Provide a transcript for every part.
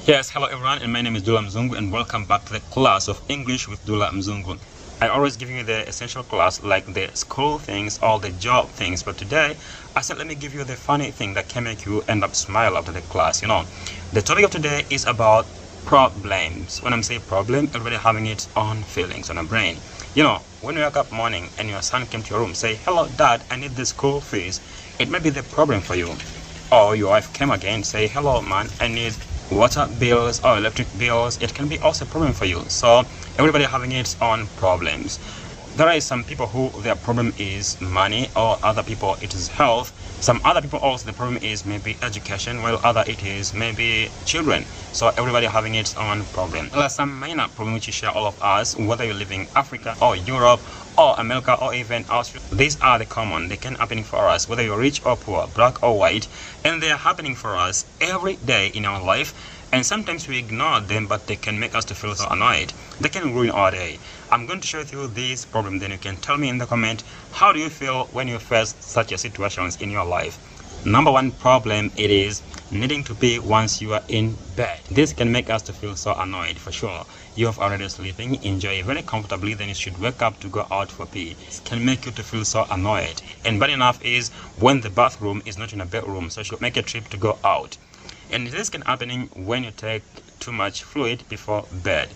Yes, hello everyone, and my name is Dullah Mzungu, and welcome back to the class of English with Dullah Mzungu. I always give you the essential class like the school things or the job things, but today I said let me give you the funny thing that can make you end up smile after the class. The topic of today is about problems. When I'm saying problem, everybody having its own feelings on a brain. When you wake up morning and your son came to your room, say, "Hello dad, I need the school fees," it may be the problem for you. Or your wife came again, say, "Hello man, I need water bills or electric bills," it can be also a problem for you. So everybody having its own problems. There are some people who their problem is money, or other people it is health. Some other people also the problem is maybe education, while other it is maybe children. So everybody having its own problem. There are some minor problems which you share all of us, whether you live in Africa or Europe or America or even Australia. These are the common. They can happen for us, whether you're rich or poor, black or white, and they are happening for us every day in our life. And sometimes we ignore them, but they can make us to feel so annoyed. They can ruin our day. I'm going to share with you this problem, then you can tell me in the comment, how do you feel when you face such a situations in your life? Number one problem, it is needing to pee once you are in bed. This can make us to feel so annoyed for sure. You have already sleeping, enjoy very comfortably, then you should wake up to go out for pee. It can make you to feel so annoyed. And bad enough is when the bathroom is not in a bedroom, so you should make a trip to go out. And this can happen when you take too much fluid before bed.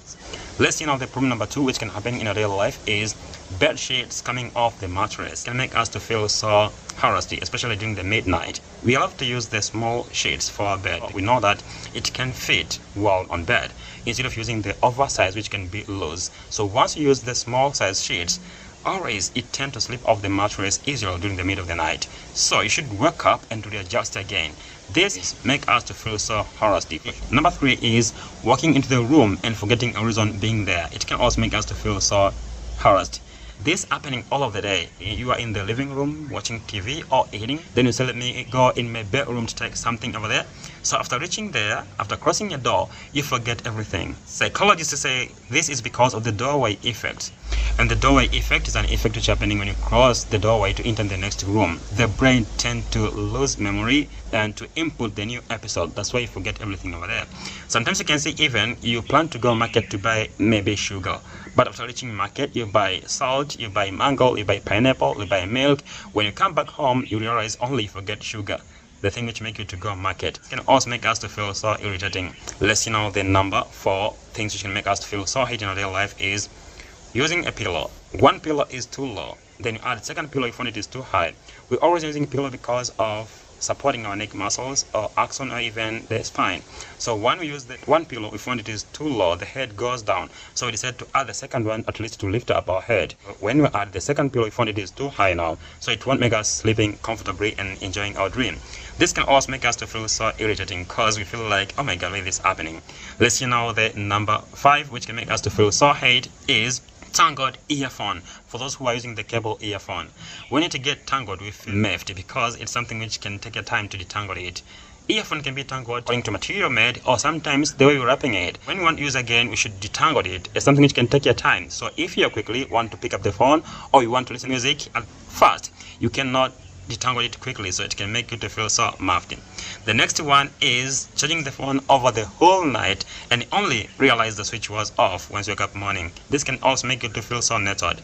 Let's see now the problem number two, which can happen in a real life, is bed sheets coming off the mattress. It can make us to feel so harassed, especially during the midnight. We love to use the small sheets for our bed. We know that it can fit well on bed instead of using the oversized, which can be loose. So once you use the small size sheets, always it tends to slip off the mattress easily during the middle of the night. So you should wake up and readjust again. This make us to feel so harassed. Number three is walking into the room and forgetting a reason being there. It can also make us to feel so harassed. This happening all of the day. You are in the living room watching TV or eating, then you say, "Let me go in my bedroom to take something over there." So after reaching there, after crossing your door, you forget everything. Psychologists say this is because of the doorway effect. And the doorway effect is an effect which is happening when you cross the doorway to enter the next room. The brain tends to lose memory and to input the new episode. That's why you forget everything over there. Sometimes you can see even you plan to go market to buy maybe sugar, but after reaching market, you buy salt, you buy mango, you buy pineapple, you buy milk. When you come back home, you realize only you forget sugar, the thing which make you to go market. It can also make us to feel so irritating. Let's see now the number four things which can make us to feel so hate in real life is using a pillow. One pillow is too low, then you add a second pillow if one it is too high. We're always using a pillow because of supporting our neck muscles or axon or even the spine. So when we use the one pillow, if one it is too low, the head goes down. So we decide to add the second one at least to lift up our head. When we add the second pillow, if one it is too high now, so it won't make us sleeping comfortably and enjoying our dream. This can also make us to feel so irritating because we feel like, oh my god, why is this happening? Let's see now the number five, which can make us to feel so hate, is tangled earphone. For those who are using the cable earphone, when it get tangled, we feel miffed because it's something which can take a time to detangle it. Earphone can be tangled according to material made, or sometimes the way we're wrapping it. When we want to use again, we should detangle it. It's something which can take your time. So if you quickly want to pick up the phone or you want to listen to music at fast, you cannot detangle it quickly, so it can make you to feel so muffed. The next one is charging the phone over the whole night and only realize the switch was off once you wake up morning. This can also make you to feel so nettled.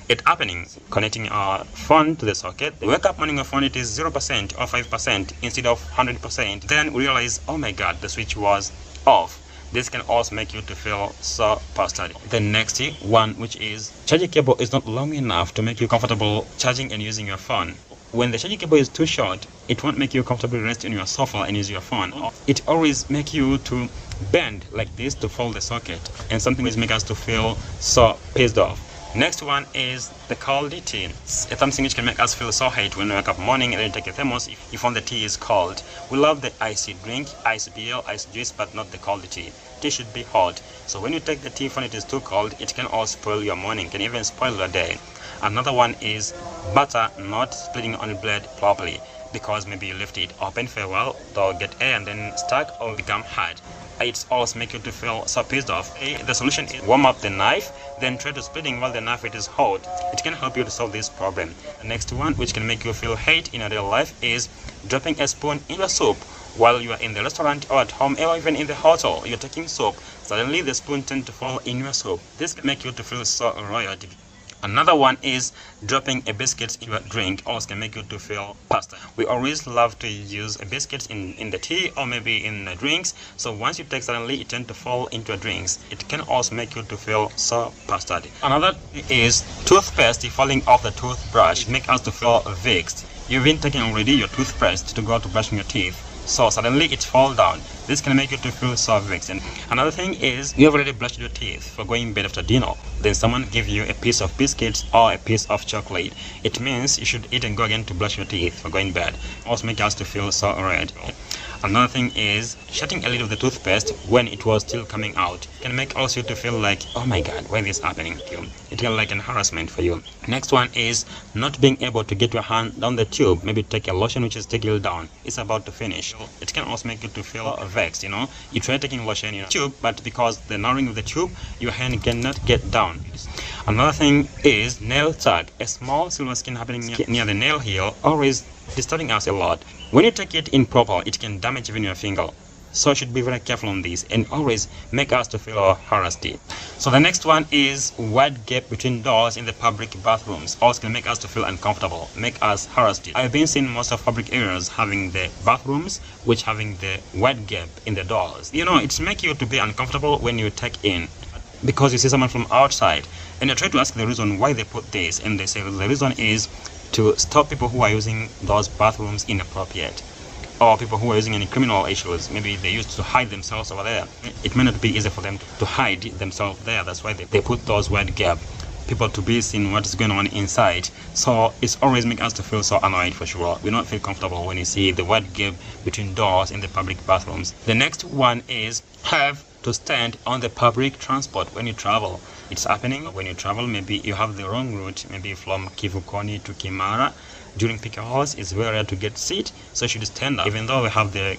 It happening connecting our phone to the socket. The wake up morning of phone it is 0% or 5% instead of 100%. Then we realize, oh my god, the switch was off. This can also make you to feel so frustrated. The next one, which is charging cable is not long enough to make you comfortable charging and using your phone. When the charging cable is too short, it won't make you comfortably rest on your sofa and use your phone. It always make you to bend like this to fold the socket, and something which makes us to feel so pissed off. Next one is the cold tea. It's something which can make us feel so hate when we wake up morning and then take a thermos if you find the tea is cold. We love the icy drink, ice beer, ice juice, but not the cold tea. Tea should be hot. So when you take the tea when it is too cold, it can also spoil your morning, can even spoil your day. Another one is butter not splitting on the blade properly, because maybe you left it open for a while, or get air and then stuck or become hard. It also make you to feel so pissed off. The solution is warm up the knife, then try to splitting while the knife it is hot. It can help you to solve this problem. The next one, which can make you feel hate in real life, is dropping a spoon in your soup while you are in the restaurant or at home or even in the hotel, you're taking soup, suddenly the spoon tends to fall in your soup. This can make you to feel so royalty. Another one is dropping a biscuit in your drink also can make you to feel pasta. We always love to use a biscuit in the tea or maybe in the drinks. So once you take suddenly it tends to fall into your drinks. It can also make you to feel so pasta. Another is toothpaste falling off the toothbrush make us to feel vexed. You've been taking already your toothpaste to go to brushing your teeth. So suddenly it falls down. This can make you to feel so vexed. And another thing is you have already brushed your teeth for going to bed after dinner. Then someone give you a piece of biscuit or a piece of chocolate. It means you should eat and go again to brush your teeth for going to bed. Also make us to feel so red. Another thing is shutting a lid of the toothpaste when it was still coming out. It can make also to feel like, oh my god, why is this happening to you? It can like an harassment for you. Next one is not being able to get your hand down the tube. Maybe take a lotion which is taking it down. It's about to finish. It can also make you to feel vexed, you know. You try taking lotion in a tube, but because the narrowing of the tube, your hand cannot get down. Another thing is nail tag. A small silver skin happening near the nail heel, always disturbing us a lot. When you take it improper, it can damage even your finger. So you should be very careful on this and always make us to feel harassed. So the next one is wide gap between doors in the public bathrooms. Also can make us to feel uncomfortable, make us harassed. I've been seeing most of public areas having the bathrooms which having the wide gap in the doors. You know, it's make you to be uncomfortable when you take in because you see someone from outside and you try to ask the reason why they put this and they say the reason is to stop people who are using those bathrooms inappropriate or people who are using any criminal issues. Maybe they used to hide themselves over there. It may not be easy for them to hide themselves there. That's why they put those wide gap, people to be seen what is going on inside. So it's always make us to feel so annoyed for sure. We don't feel comfortable when you see the wide gap between doors in the public bathrooms. The next one is have to stand on the public transport when you travel. It's happening when you travel. Maybe you have the wrong route, maybe from Kivukoni to Kimara. During peak hours, it's very rare to get seat, so you should stand up. Even though we have the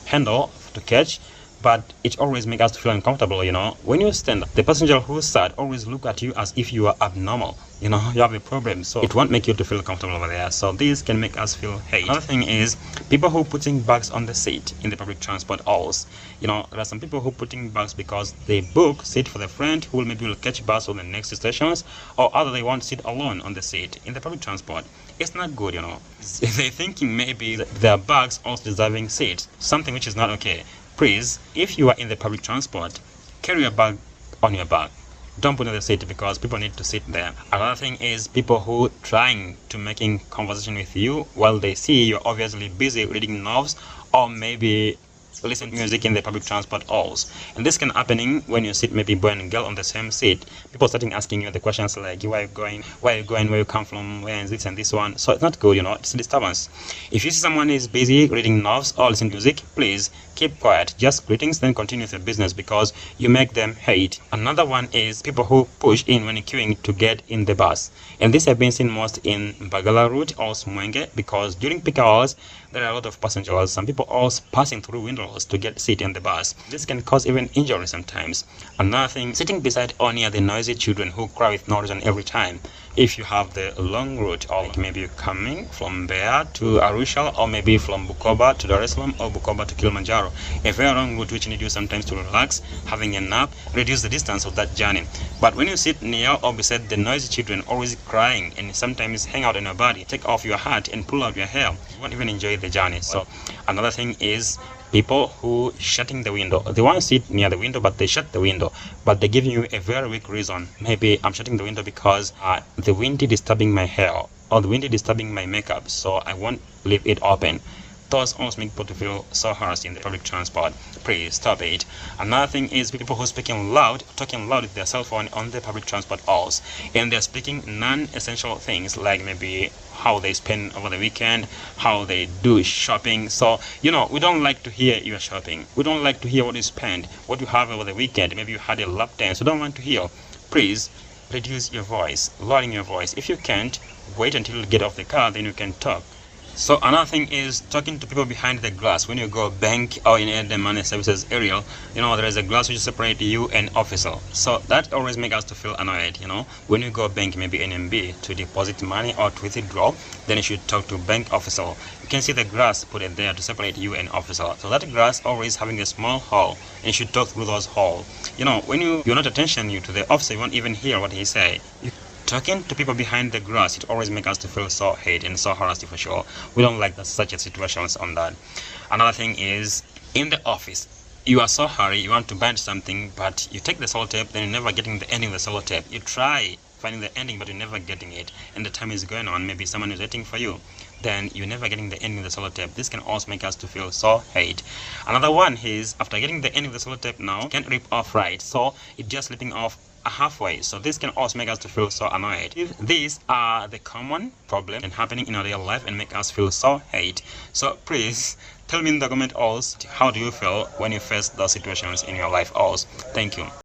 handle to catch, but it always makes us feel uncomfortable, you know. When you stand up, the passenger who's sat always look at you as if you are abnormal. You know, you have a problem, so it won't make you to feel comfortable over there. So this can make us feel hate. Another thing is people who putting bags on the seat in the public transport halls. You know, there are some people who putting bags because they book seat for their friend who maybe will catch bus on the next stations, or other they want to sit alone on the seat in the public transport. It's not good, you know. They're thinking maybe their bags also deserving seats, something which is not okay. Please, if you are in the public transport, carry your bag on your back. Don't put on the seat because people need to sit there. Another thing is people who trying to making conversation with you while they see you're obviously busy reading novels or maybe listen to music in the public transport halls. And this can happening when you sit maybe boy and girl on the same seat. People starting asking you the questions like where are you going, where you come from, where is this and this one. So it's not good, you know, it's a disturbance. If you see someone is busy reading novels or listening to music, please keep quiet. Just greetings, then continue with your business because you make them hate. Another one is people who push in when queuing to get in the bus. And this have been seen most in Bagala route or Smwenge because during peak hours there are a lot of passengers. Some people also passing through windows to get seat in the bus. This can cause even injury sometimes. Another thing, sitting beside or near the noisy children who cry with no reason every time. If you have the long route, or like maybe you're coming from Bear to Arusha, or maybe from Bukoba to Dar es Salaam, or Bukoba to Kilimanjaro, a very long route which need you sometimes to relax, having a nap, reduce the distance of that journey. But when you sit near or beside the noisy children always crying and sometimes hang out in your body, take off your hat and pull out your hair, you won't even enjoy the journey. So another thing is people who shutting the window. They want to sit near the window, but they shut the window, but they give you a very weak reason. Maybe I'm shutting the window because the wind is disturbing my hair or the wind is disturbing my makeup, so I won't leave it open. Those almost make people to feel so harassed in the public transport. Please stop it. Another thing is people who talking loud with their cell phone on the public transport halls, and they're speaking non-essential things like maybe how they spend over the weekend, how they do shopping. So, you know, we don't like to hear your shopping. We don't like to hear what you spend, what you have over the weekend. Maybe you had a lap dance. We don't want to hear. Please reduce your voice, lowering your voice. If you can't, wait until you get off the car, then you can talk. So another thing is talking to people behind the glass. When you go bank or in the money services area, there is a glass which separates you and officer. So that always makes us to feel annoyed. When you go bank, maybe NMB, to deposit money or to withdraw, then you should talk to bank officer. You can see the glass put it there to separate you and officer. So that glass always having a small hole, and you should talk through those holes. When you're not attention to the officer, you won't even hear what he say. Talking to people behind the glass, it always makes us to feel so hate and so harassed for sure. We don't like such a situations on that. Another thing is in the office. You are so hurry, you want to bind something, but you take the sellotape, then you're never getting the ending of the sellotape. You try finding the ending, but you're never getting it, and the time is going on. Maybe someone is waiting for you, then you're never getting the ending of the sellotape. This can also make us to feel so hate. Another one is after getting the ending of the sellotape now, you can't rip off right, so it's just slipping off halfway. So this can also make us to feel so annoyed. These are the common problems and happening in our real life and make us feel so hate. So please tell me in the comment also, how do you feel when you face those situations in your life also. Thank you.